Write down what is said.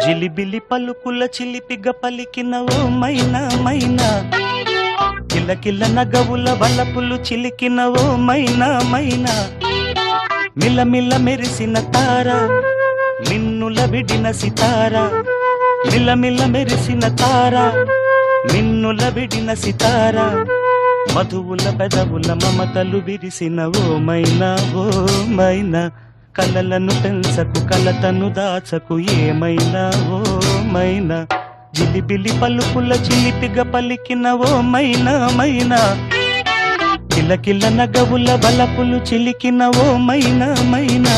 జిలిబిలి పలుకుల చిలిపిగ పలికిన ఓ మైనా మైనా, కిలకిల నగవుల వలపులు చిలికిన ఓ మైనా మైనా, మిలమిల మెరిసిన తార మిన్నుల విడిన సితార, మిలమిల మెరిసిన తార మిన్నుల విడిన సితార, మధువుల పెదవుల మమతలు విరిసిన ఓ మైనా ఓ మైనా, కలలను పెంచకు కలతను దాచకు ఏమైనా ఓ మైనా, జిలిబిలి పలుకుల చిలిపిగ పలికిన ఓ మైనా మైనా, కిలకిల నగవుల బలపులు చిలికిన ఓ మైనా మైనా.